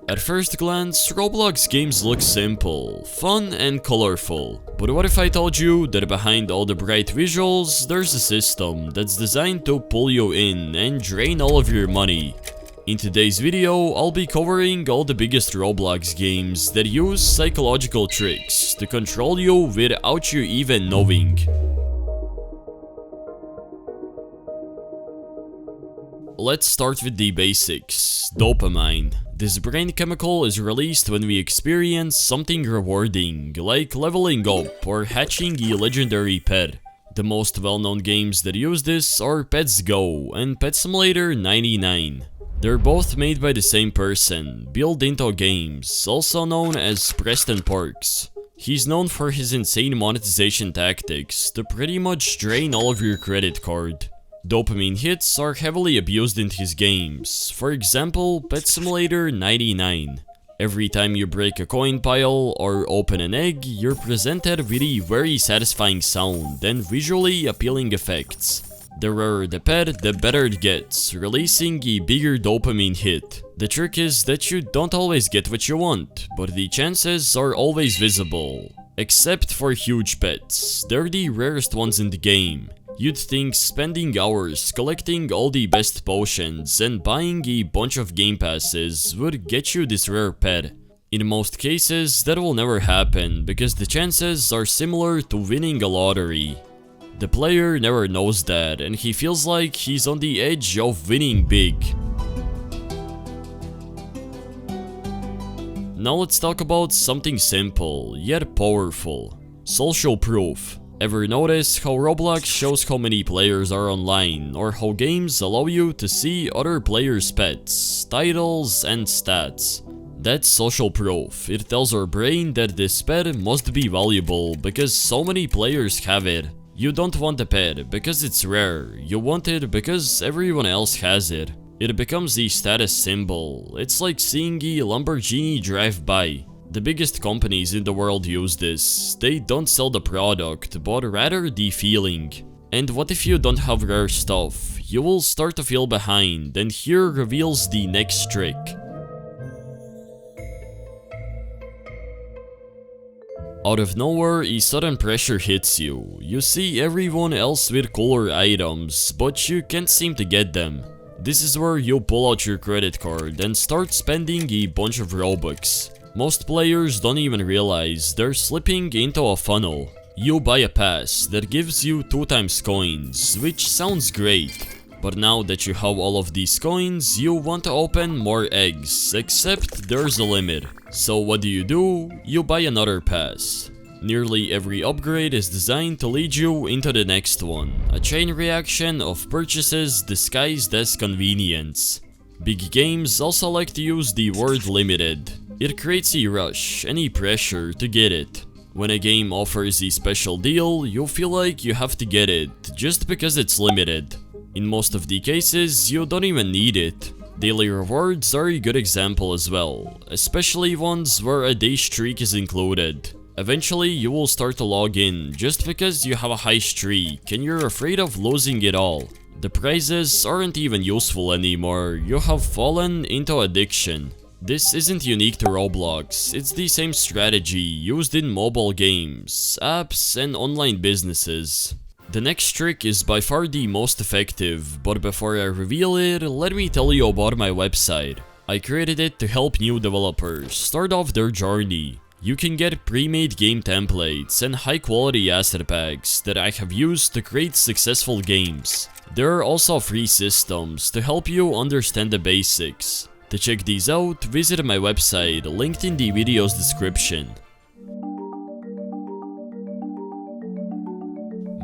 At first glance, Roblox games look simple, fun and colorful. But what if I told you that behind all the bright visuals, there's a system that's designed to pull you in and drain all of your money? In today's video, I'll be covering all the biggest Roblox games that use psychological tricks to control you without you even knowing. Let's start with the basics. Dopamine. This brain chemical is released when we experience something rewarding, like leveling up or hatching a legendary pet. The most well-known games that use this are Pets Go and Pet Simulator 99. They're both made by the same person, Build Into Games, also known as Preston Parks. He's known for his insane monetization tactics to pretty much drain all of your credit card. Dopamine hits are heavily abused in his games, for example Pet Simulator 99. Every time you break a coin pile or open an egg, you're presented with a very satisfying sound and visually appealing effects. The rarer the pet, the better it gets, releasing a bigger dopamine hit. The trick is that you don't always get what you want, but the chances are always visible. Except for huge pets, they're the rarest ones in the game. You'd think spending hours collecting all the best potions and buying a bunch of game passes would get you this rare pet. In most cases, that will never happen because the chances are similar to winning a lottery. The player never knows that and he feels like he's on the edge of winning big. Now let's talk about something simple yet powerful. Social proof. Ever notice how Roblox shows how many players are online, or how games allow you to see other players' pets, titles, and stats? That's social proof. It tells our brain that this pet must be valuable because so many players have it. You don't want the pet because it's rare, you want it because everyone else has it. It becomes a status symbol. It's like seeing a Lamborghini drive by. The biggest companies in the world use this. They don't sell the product, but rather the feeling. And what if you don't have rare stuff? You will start to feel behind, and here reveals the next trick. Out of nowhere, a sudden pressure hits you. You see everyone else with cooler items, but you can't seem to get them. This is where you pull out your credit card and start spending a bunch of Robux. Most players don't even realize they're slipping into a funnel. You buy a pass that gives you 2 times coins, which sounds great. But now that you have all of these coins, you want to open more eggs, except there's a limit. So what do? You buy another pass. Nearly every upgrade is designed to lead you into the next one, a chain reaction of purchases disguised as convenience. Big games also like to use the word limited. It creates a rush and a pressure to get it. When a game offers a special deal, you feel like you have to get it just because it's limited. In most of the cases, you don't even need it. Daily rewards are a good example as well, especially ones where a day streak is included. Eventually, you will start to log in just because you have a high streak and you're afraid of losing it all. The prizes aren't even useful anymore, you have fallen into addiction. This isn't unique to Roblox, it's the same strategy used in mobile games, apps, and online businesses. The next trick is by far the most effective, but before I reveal it, let me tell you about my website. I created it to help new developers start off their journey. You can get pre-made game templates and high-quality asset packs that I have used to create successful games. There are also free systems to help you understand the basics. To check these out, visit my website, linked in the video's description.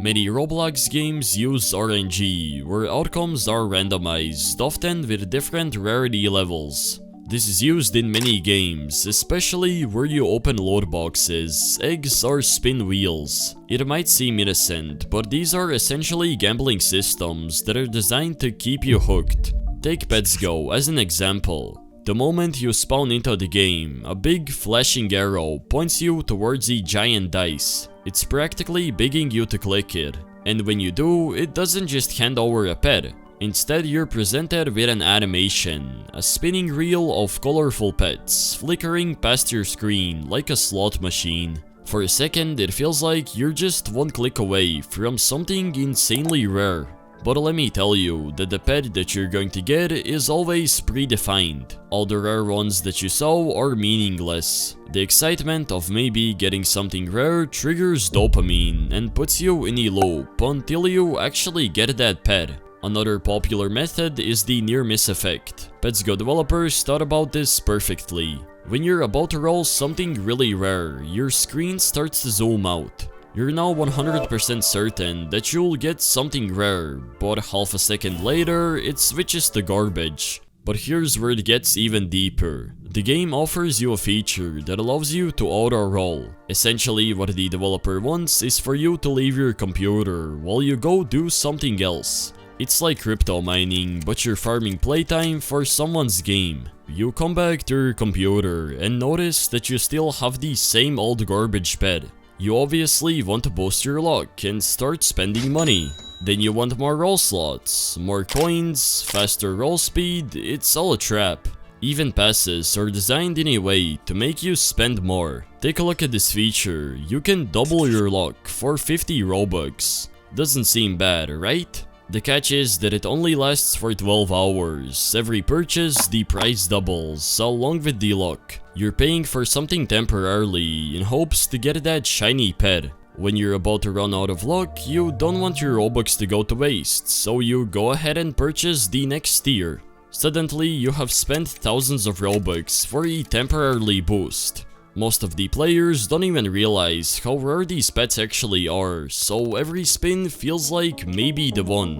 Many Roblox games use RNG, where outcomes are randomized, often with different rarity levels. This is used in many games, especially where you open loot boxes, eggs, or spin wheels. It might seem innocent, but these are essentially gambling systems that are designed to keep you hooked. Take Pets Go as an example. The moment you spawn into the game, a big flashing arrow points you towards a giant dice. It's practically begging you to click it. And when you do, it doesn't just hand over a pet. Instead, you're presented with an animation, a spinning reel of colorful pets flickering past your screen like a slot machine. For a second, it feels like you're just one click away from something insanely rare. But let me tell you that the pet that you're going to get is always predefined. All the rare ones that you saw are meaningless. The excitement of maybe getting something rare triggers dopamine and puts you in a loop until you actually get that pet. Another popular method is the near-miss effect. Pets Go developers thought about this perfectly. When you're about to roll something really rare, your screen starts to zoom out. You're now 100% certain that you'll get something rare, but half a second later, it switches to garbage. But here's where it gets even deeper. The game offers you a feature that allows you to auto-roll. Essentially, what the developer wants is for you to leave your computer while you go do something else. It's like crypto mining, but you're farming playtime for someone's game. You come back to your computer and notice that you still have the same old garbage pet. You obviously want to boost your luck and start spending money. Then you want more roll slots, more coins, faster roll speed, it's all a trap. Even passes are designed in a way to make you spend more. Take a look at this feature, you can double your luck for 50 Robux. Doesn't seem bad, right? The catch is that it only lasts for 12 hours. Every purchase, the price doubles, along with the luck. You're paying for something temporarily in hopes to get that shiny pet. When you're about to run out of luck, you don't want your Robux to go to waste, so you go ahead and purchase the next tier. Suddenly, you have spent thousands of Robux for a temporary boost. Most of the players don't even realize how rare these pets actually are, so every spin feels like maybe the one.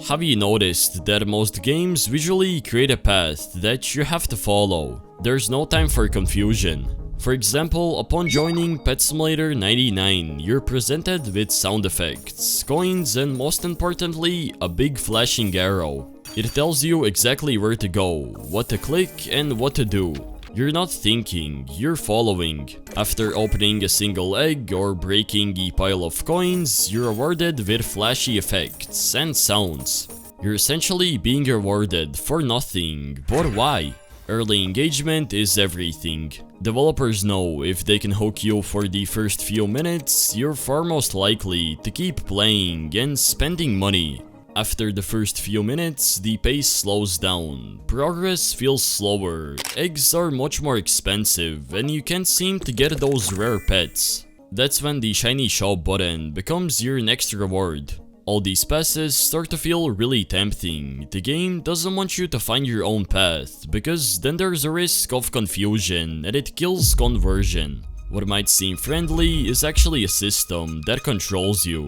Have you noticed that most games visually create a path that you have to follow? There's no time for confusion. For example, upon joining Pet Simulator 99, you're presented with sound effects, coins, and most importantly, a big flashing arrow. It tells you exactly where to go, what to click, and what to do. You're not thinking, you're following. After opening a single egg or breaking a pile of coins, you're rewarded with flashy effects and sounds. You're essentially being rewarded for nothing, but why? Early engagement is everything. Developers know if they can hook you for the first few minutes, you're far most likely to keep playing and spending money. After the first few minutes, the pace slows down, progress feels slower, eggs are much more expensive, and you can't seem to get those rare pets. That's when the shiny shop button becomes your next reward. All these passes start to feel really tempting. The game doesn't want you to find your own path, because then there's a risk of confusion and it kills conversion. What might seem friendly is actually a system that controls you.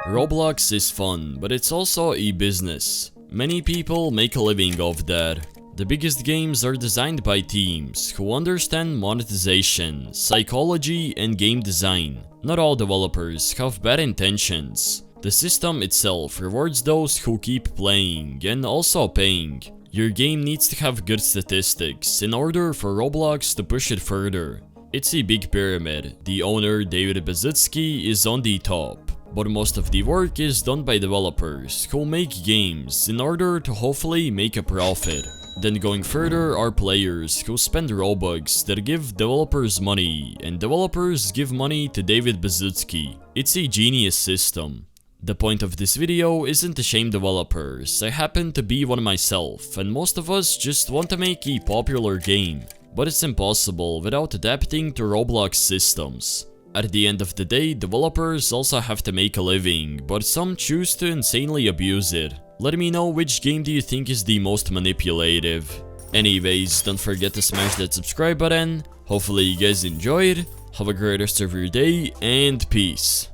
Roblox is fun, but it's also a business. Many people make a living off that. The biggest games are designed by teams who understand monetization, psychology, and game design. Not all developers have bad intentions. The system itself rewards those who keep playing and also paying. Your game needs to have good statistics in order for Roblox to push it further. It's a big pyramid. The owner, David Baszucki, is on the top. But most of the work is done by developers who make games in order to hopefully make a profit. Then going further are players who spend Robux that give developers money, and developers give money to David Baszucki. It's a genius system. The point of this video isn't to shame developers. I happen to be one myself, and most of us just want to make a popular game. But it's impossible without adapting to Roblox systems. At the end of the day, developers also have to make a living, but some choose to insanely abuse it. Let me know which game do you think is the most manipulative. Anyways, don't forget to smash that subscribe button. Hopefully you guys enjoyed. Have a great rest of your day, and peace.